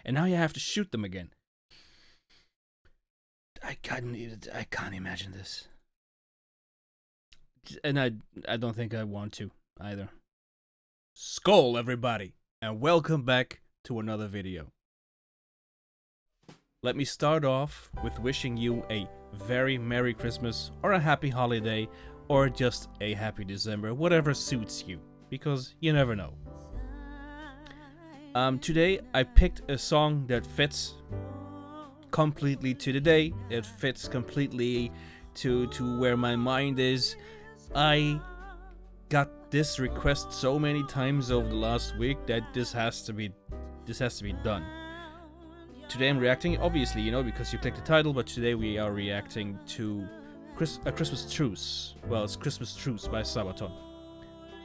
and now you have to shoot them again. I can't imagine this. And I don't think I want to either. Skål, everybody, and welcome back to another video. Let me start off with wishing you a very Merry Christmas, or a Happy Holiday, or just a Happy December, whatever suits you, because you never know. Today I picked a song that fits completely to the day. It fits completely to where my mind is. I got this request so many times over the last week that this has to be done. Today I'm reacting, obviously, you know, because you clicked the title, but today we are reacting to A Christmas Truce. Well, it's Christmas Truce by Sabaton,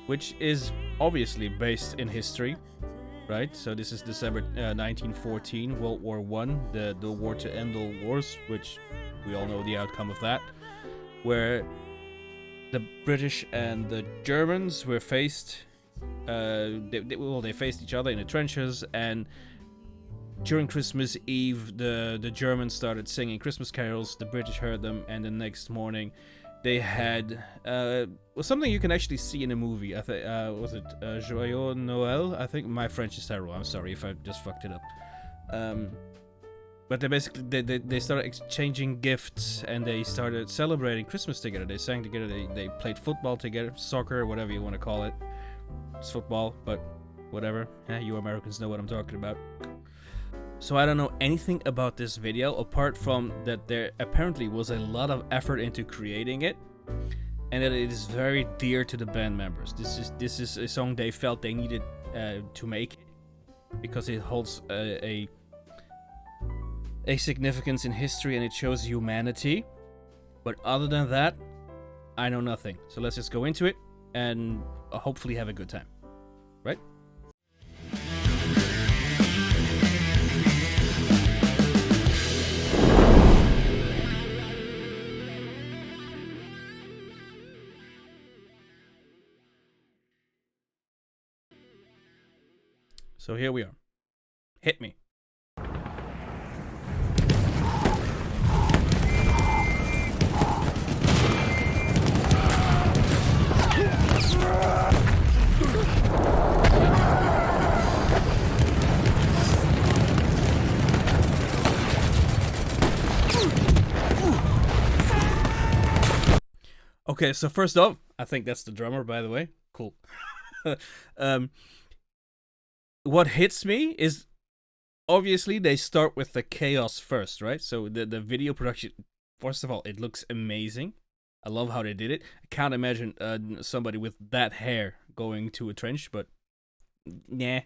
which is obviously based in history, right? So this is December 1914, World War I, the war to end all wars, which we all know the outcome of that, where the British and the Germans were faced. They faced each other in the trenches, and during Christmas Eve, the Germans started singing Christmas carols. The British heard them, and the next morning, they had something you can actually see in a movie. I think was it Joyeux Noël? I think my French is terrible. I'm sorry if I just fucked it up. But they basically they started exchanging gifts, and they started celebrating Christmas together. They sang together. They played football together, soccer, whatever you want to call it. It's football, but whatever. You Americans know what I'm talking about. So I don't know anything about this video apart from that there apparently was a lot of effort into creating it, and that it is very dear to the band members. This is a song they felt they needed to make because it holds a significance in history and it shows humanity. But other than that, I know nothing. So let's just go into it and hopefully have a good time, right? So here we are. Hit me. Okay, so first off, I think that's the drummer, by the way. Cool. What hits me is, obviously, they start with the chaos first, right? So the video production, first of all, it looks amazing. I love how they did it. I can't imagine somebody with that hair going to a trench, but nah.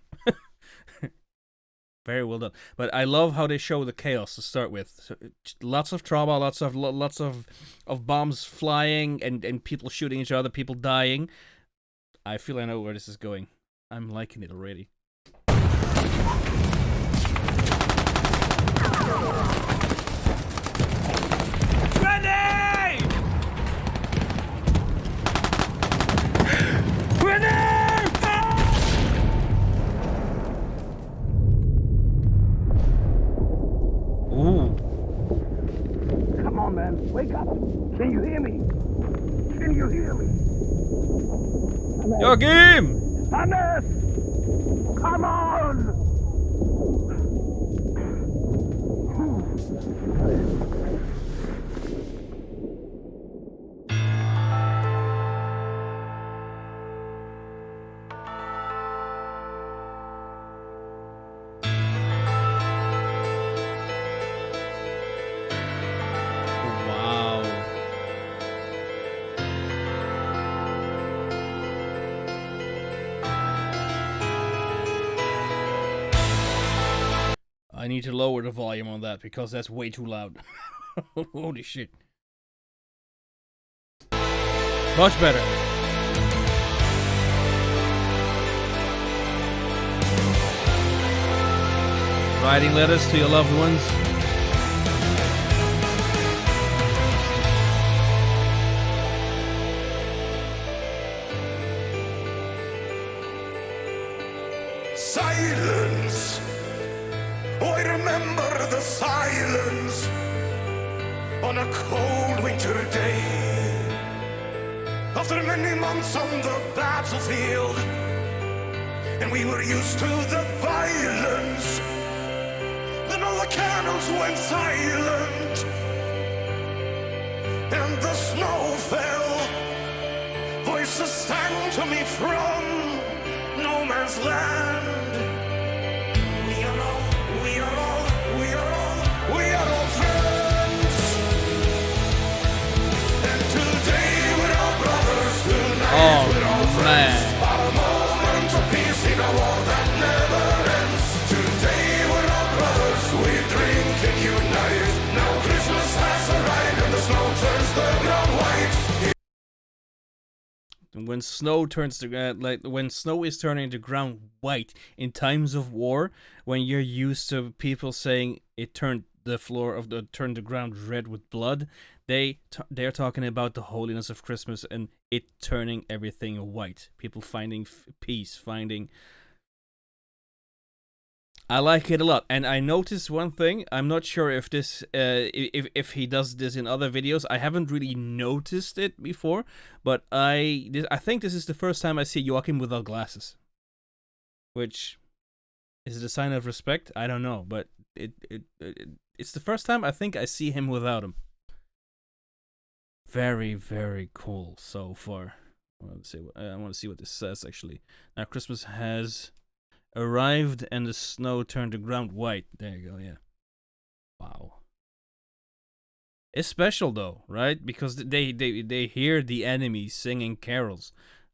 Very well done. But I love how they show the chaos to start with. So, lots of trauma, lots of bombs flying, and people shooting each other, people dying. I feel I know where this is going. I'm liking it already. Grenade! Grenade! Ooh. Come on, man. Wake up. Can you hear me? Can you hear me? Joachim! Hannes! Come on! I need to lower the volume on that because that's way too loud. Holy shit. Much better. Writing letters to your loved ones. Silence! Oh, I remember the silence on a cold winter day. After many months on the battlefield, and we were used to the violence, then all the cannons went silent, and the snow fell. Voices sang to me from no man's land. We are all, we are all, we are all, we are all friends. And today we're all brothers, tonight we're all friends. A moment of peace in a war that never ends. Today we're all brothers, we drink and unite. Now Christmas has arrived and the snow turns the ground white. When snow turns to when snow is turning the ground white in times of war, when you're used to people saying it turned turned the ground red with blood, they're talking about the holiness of Christmas and it turning everything white. People finding peace, finding. I like it a lot, and I noticed one thing. I'm not sure if this, if he does this in other videos. I haven't really noticed it before, but I think this is the first time I see Joachim without glasses, which is it a sign of respect? I don't know, but it's the first time I think I see him without him. Very, very cool so far. I want to see what this says actually. Now Christmas has arrived and the snow turned the ground white. There you go, yeah. Wow. It's special though, right? Because they hear the enemy singing carols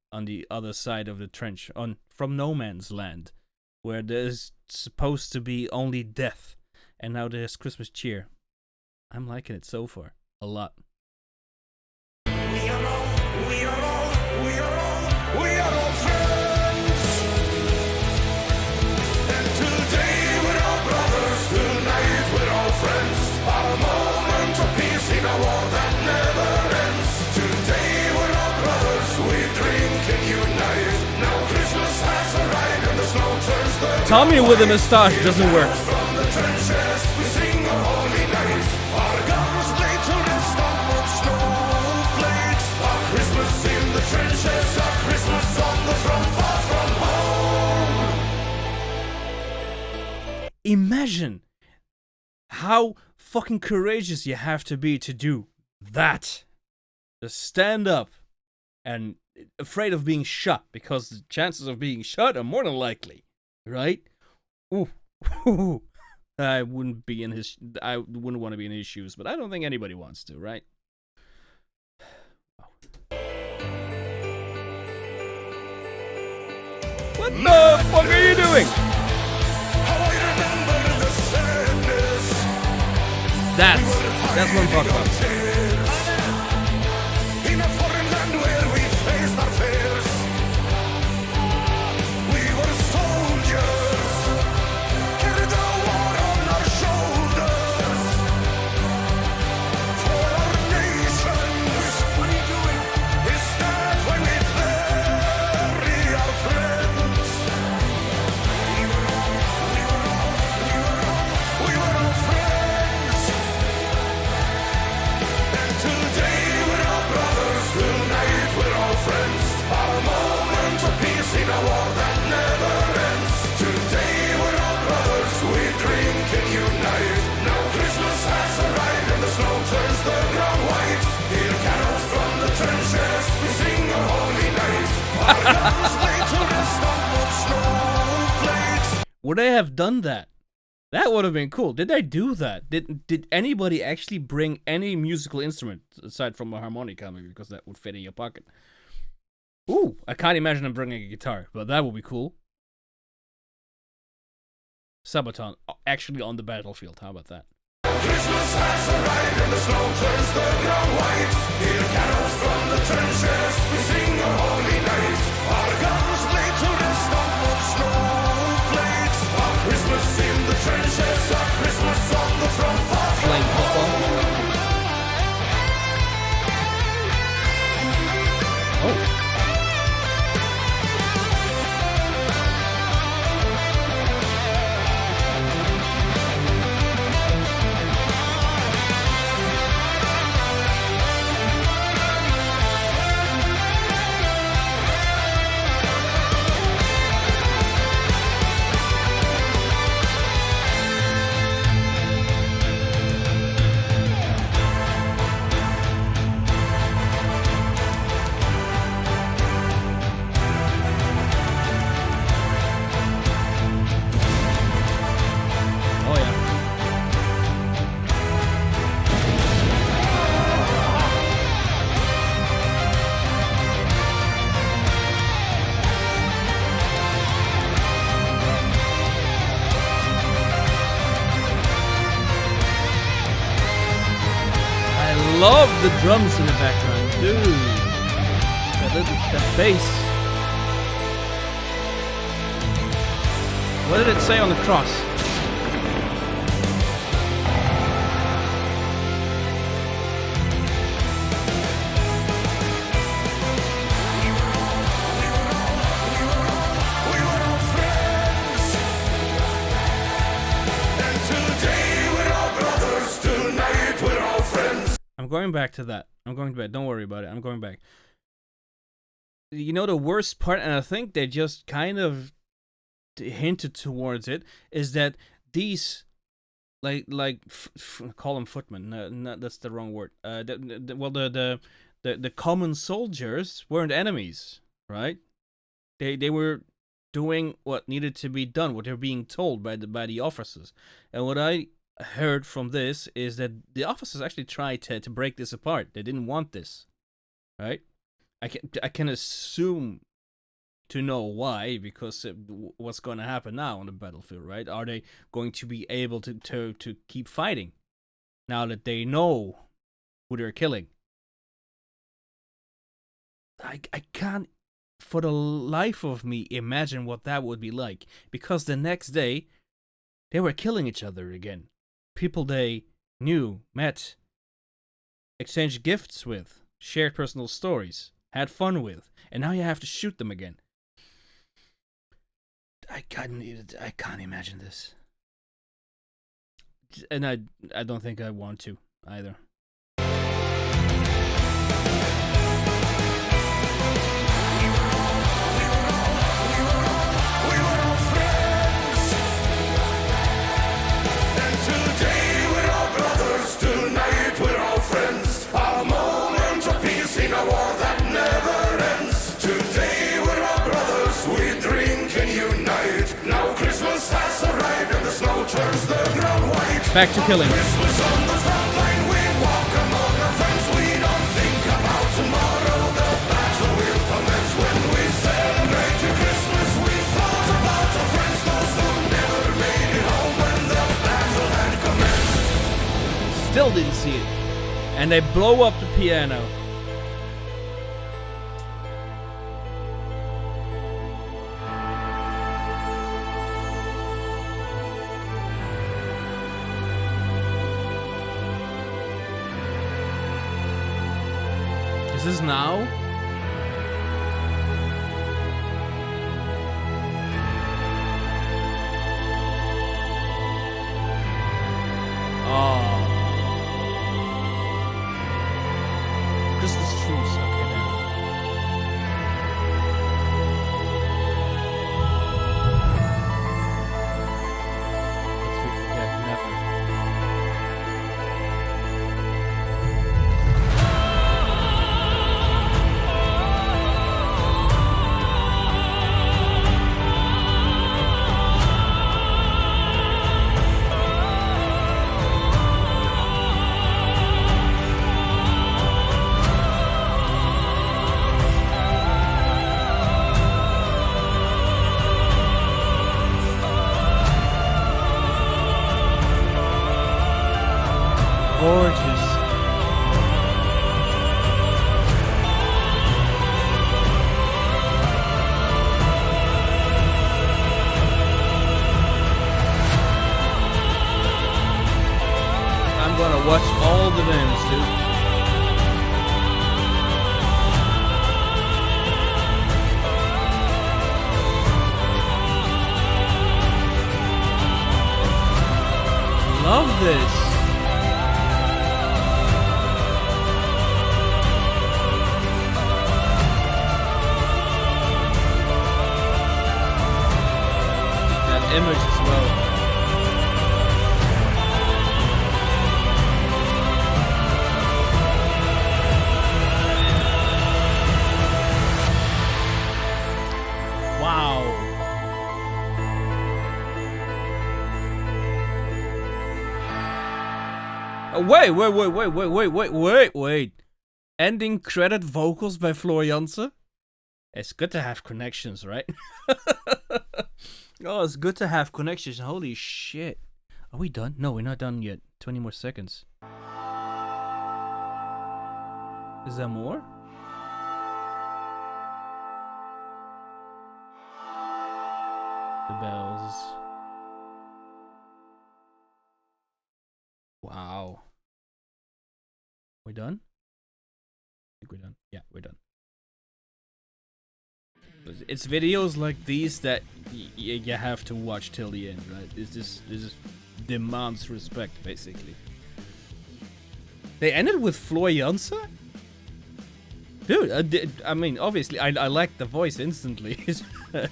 on the other side of the trench, from no man's land, where there's supposed to be only death, and now there's Christmas cheer. I'm liking it so far a lot. We are all, we are all, we are all, we are all friends. And today we're all brothers, tonight we're all friends. A moment of peace in a war that never ends. Today we're all brothers, we drink and unite. Now Christmas has arrived and the snow turns the Tommy with a moustache doesn't work. from the trenches, we sing a holy night. Our guns lay to rest on snowflakes. Our Christmas in the trenches, our Christmas on the front, far from home. Imagine how fucking courageous you have to be to do that. To stand up and afraid of being shot, because the chances of being shot are more than likely, right? Ooh. I wouldn't want to be in his shoes, but I don't think anybody wants to, right? What the fuck are you doing? How I remember the sadness. That's what I'm talking about. In a foreign land where we faced our fears, we were soldiers, carried the war on our shoulders. For our nations, what are you doing? Is that why we bury our friends? We were all friends. And today we're all brothers, tonight we're all friends. A moment of peace in a war that never ends. Today we're all brothers, we drink and unite. Now Christmas has arrived and the snow turns the ground white. Hear carols from the trenches, we sing a holy night. Our guns lay to rest on snowflakes. Would they have done that? That would have been cool. Did they do that? Did anybody actually bring any musical instrument aside from a harmonica, maybe, because that would fit in your pocket? Ooh, I can't imagine them bringing a guitar, but that would be cool. Sabaton, actually on the battlefield. How about that? Christmas has arrived and the snow turns the ground white. Hear carols from the trenches, we sing a holy night. Our guns lay to rest on snowflakes. Our Christmas in the trenches, our Christmas on the front, far from Playing football. Oh. love the drums in the background, dude. That bass. What did it say on the cross? I'm going back to that. I'm going back. Don't worry about it. I'm going back. You know the worst part, and I think they just kind of hinted towards it, is that these, call them footmen. No, that's the wrong word. The common soldiers weren't enemies, right? They were doing what needed to be done, what they were being told by the officers, and what I heard from this is that the officers actually tried to break this apart. They didn't want this, right? I can assume to know why, because what's going to happen now on the battlefield, right? Are they going to be able to keep fighting now that they know who they're killing? I can't for the life of me imagine what that would be like, because the next day they were killing each other again. People they knew, met, exchanged gifts with, shared personal stories, had fun with, and now you have to shoot them again. I can't imagine this. And I don't think I want to either. Back to killing. Christmas on the front line, we walk among our friends. We don't think about tomorrow. The battle will commence when we celebrate to Christmas. We thought about our friends, those who never made it home when the battle had commenced. Still didn't see it. And they blow up the piano. Is this now? Oh. This is Truce. Okay, then. Lest we forget never. Gorgeous. I'm gonna watch all the names, dude. Love this. Image as well. Wow. Wait. Ending credit vocals by Floor Jansen? It's good to have connections, right? Oh, it's good to have connections. Holy shit. Are we done? No, we're not done yet. 20 more seconds. Is there more? The bells. Wow. We done? I think we're done. Yeah, we're done. It's videos like these that you have to watch till the end, right? This demands respect, basically. They ended with Floor Jansa? Dude, I mean, obviously, I like the voice instantly. But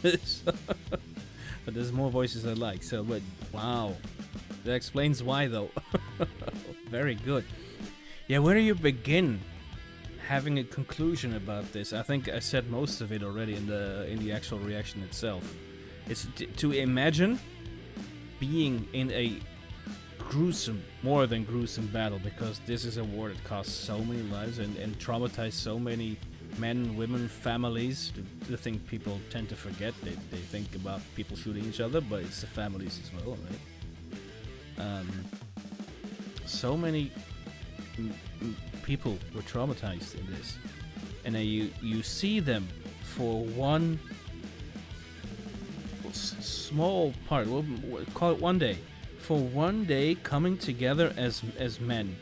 there's more voices I like, so, but, wow. That explains why, though. Very good. Yeah, where do you begin having a conclusion about this? I think I said most of it already in the actual reaction itself. It's to imagine being in a gruesome, more than gruesome battle, because this is a war that cost so many lives and traumatized so many men, women, families. The thing people tend to forget, they think about people shooting each other, but it's the families as well, right? So many people were traumatized in this, and you see them for one small part, we'll call it one day, for one day coming together as men,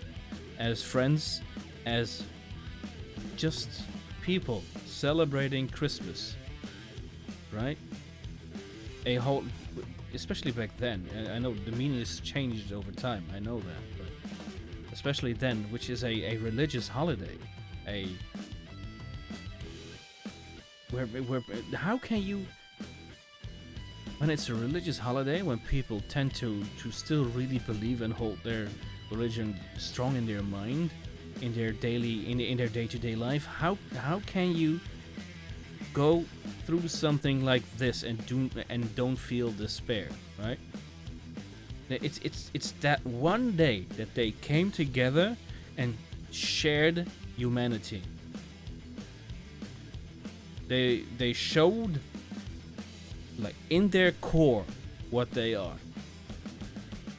as friends, as just people celebrating Christmas, right? A whole, especially back then, I know the meaning has changed over time, I know that, but especially then, which is a religious holiday, where how can you, when it's a religious holiday, when people tend to still really believe and hold their religion strong in their mind, in their daily, in their day-to-day life, how can you go through something like this and don't feel despair, right? It's that one day that they came together and shared humanity. They showed, like, in their core what they are,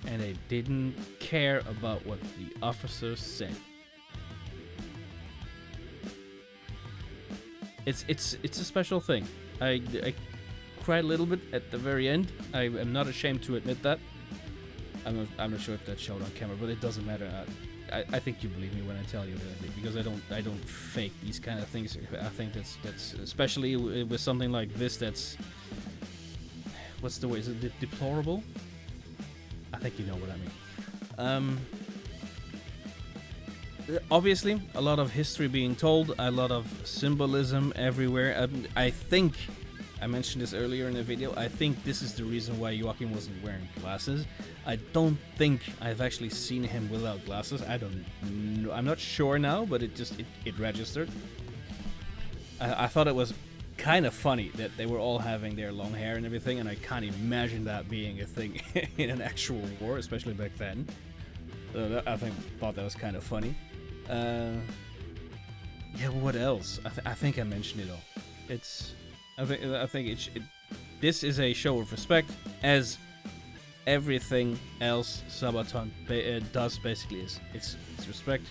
and they didn't care about what the officers said. It's a special thing. I cried a little bit at the very end. I am not ashamed to admit that. I'm not sure if that showed on camera, but it doesn't matter. I think you believe me when I tell you that, because I don't fake these kind of things. I think that's especially with something like this, that's, what's the word? Is it deplorable? I think you know what I mean. Obviously, a lot of history being told, a lot of symbolism everywhere. I think I mentioned this earlier in the video. I think this is the reason why Joachim wasn't wearing glasses. I don't think I've actually seen him without glasses. I don't know. I'm not sure now, but it registered. I thought it was kind of funny that they were all having their long hair and everything, and I can't imagine that being a thing in an actual war, especially back then. I thought that was kind of funny. Yeah, what else? I think I mentioned it all. I think this is a show of respect, as everything else Sabaton does basically is. It's respect.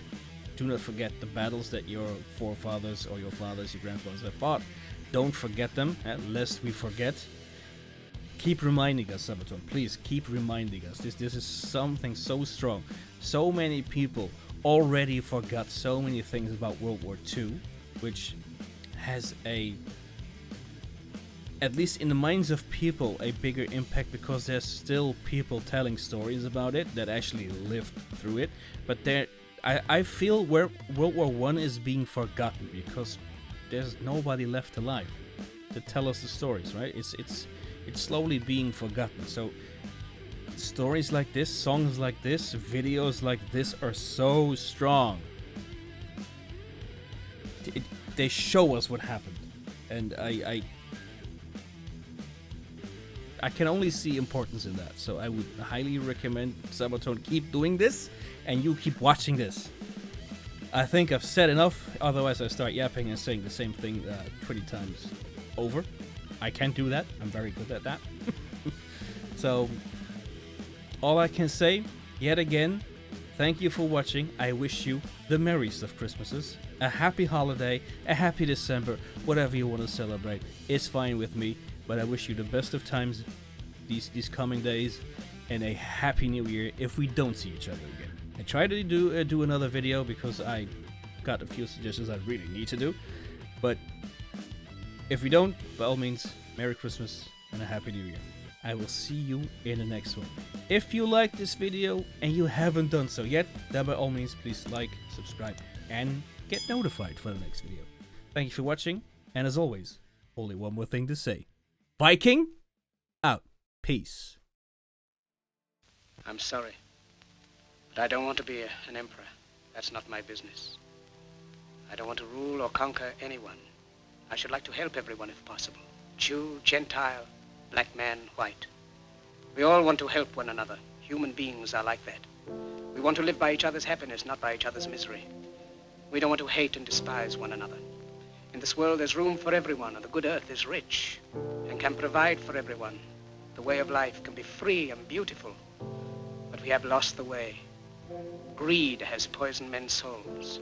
Do not forget the battles that your forefathers or your fathers, your grandfathers have fought. Don't forget them, lest we forget. Keep reminding us, Sabaton. Please keep reminding us. This is something so strong. So many people already forgot so many things about World War II, which has at least in the minds of people, a bigger impact, because there's still people telling stories about it that actually lived through it. But I feel where World War I is being forgotten, because there's nobody left alive to tell us the stories, right? It's slowly being forgotten. So stories like this, songs like this, videos like this are so strong. They show us what happened, and I can only see importance in that. So I would highly recommend Sabaton keep doing this, and you keep watching this. I think I've said enough, otherwise I start yapping and saying the same thing 20 times over. I can't do that. I'm very good at that. So all I can say, yet again, thank you for watching. I wish you the merriest of Christmases, a happy holiday, a happy December, whatever you want to celebrate. It's fine with me, but I wish you the best of times these coming days, and a happy new year if we don't see each other again. I tried to do another video because I got a few suggestions I really need to do, but if we don't, by all means, Merry Christmas and a Happy New Year. I will see you in the next one. If you like this video and you haven't done so yet, then by all means, please like, subscribe, and get notified for the next video. Thank you for watching, and as always, only one more thing to say. Viking, out. Peace. I'm sorry, but I don't want to be an emperor. That's not my business. I don't want to rule or conquer anyone. I should like to help everyone if possible. Jew, Gentile, black man, white. We all want to help one another. Human beings are like that. We want to live by each other's happiness, not by each other's misery. We don't want to hate and despise one another. In this world, there's room for everyone, and the good earth is rich and can provide for everyone. The way of life can be free and beautiful, but we have lost the way. Greed has poisoned men's souls,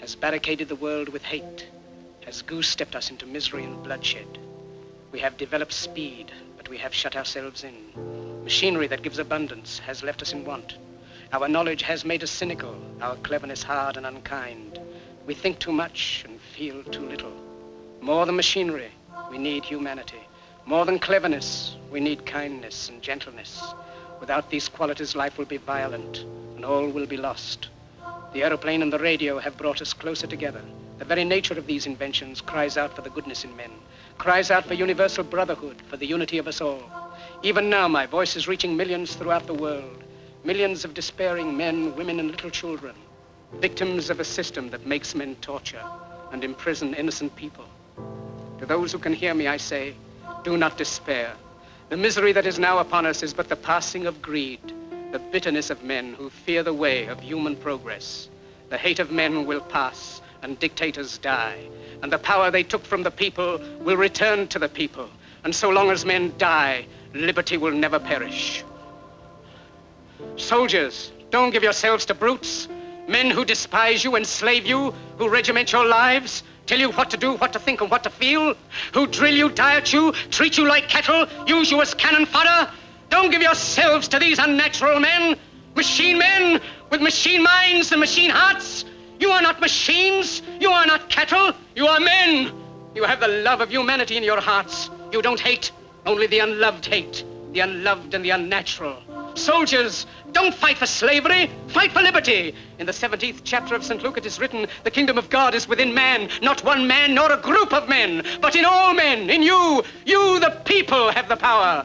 has barricaded the world with hate, has goose-stepped us into misery and bloodshed. We have developed speed, but we have shut ourselves in. Machinery that gives abundance has left us in want. Our knowledge has made us cynical, our cleverness hard and unkind. We think too much and feel too little. More than machinery, we need humanity. More than cleverness, we need kindness and gentleness. Without these qualities, life will be violent and all will be lost. The aeroplane and the radio have brought us closer together. The very nature of these inventions cries out for the goodness in men, cries out for universal brotherhood, for the unity of us all. Even now, my voice is reaching millions throughout the world, millions of despairing men, women, and little children, victims of a system that makes men torture and imprison innocent people. To those who can hear me, I say, do not despair. The misery that is now upon us is but the passing of greed, the bitterness of men who fear the way of human progress. The hate of men will pass and dictators die, and the power they took from the people will return to the people. And so long as men die, liberty will never perish. Soldiers, don't give yourselves to brutes, men who despise you, enslave you, who regiment your lives, tell you what to do, what to think, and what to feel, who drill you, diet you, treat you like cattle, use you as cannon fodder. Don't give yourselves to these unnatural men with machine minds and machine hearts. You are not machines, you are not cattle, you are men. You have the love of humanity in your hearts. You don't hate, only the unloved hate, the unloved and the unnatural. Soldiers, don't fight for slavery, fight for liberty. In the 17th chapter of St. Luke it is written, the kingdom of God is within man, not one man nor a group of men, but in all men, in you. You, the people, have the power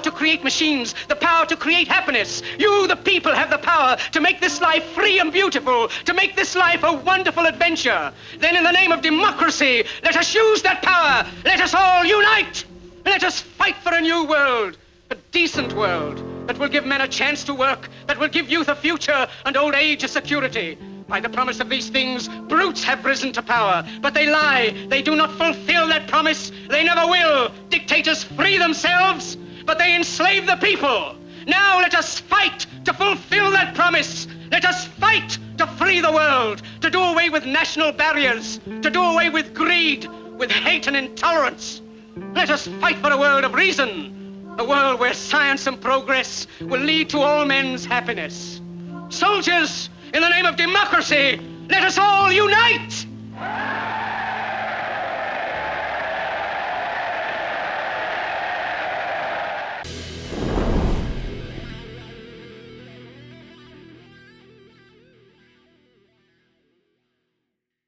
to create machines, the power to create happiness. You, the people, have the power to make this life free and beautiful, to make this life a wonderful adventure. Then in the name of democracy, let us use that power. Let us all unite. Let us fight for a new world, a decent world, that will give men a chance to work, that will give youth a future and old age a security. By the promise of these things, brutes have risen to power, but they lie. They do not fulfill that promise. They never will. Dictators free themselves, but they enslave the people. Now let us fight to fulfill that promise. Let us fight to free the world, to do away with national barriers, to do away with greed, with hate and intolerance. Let us fight for a world of reason, a world where science and progress will lead to all men's happiness. Soldiers, in the name of democracy, let us all unite!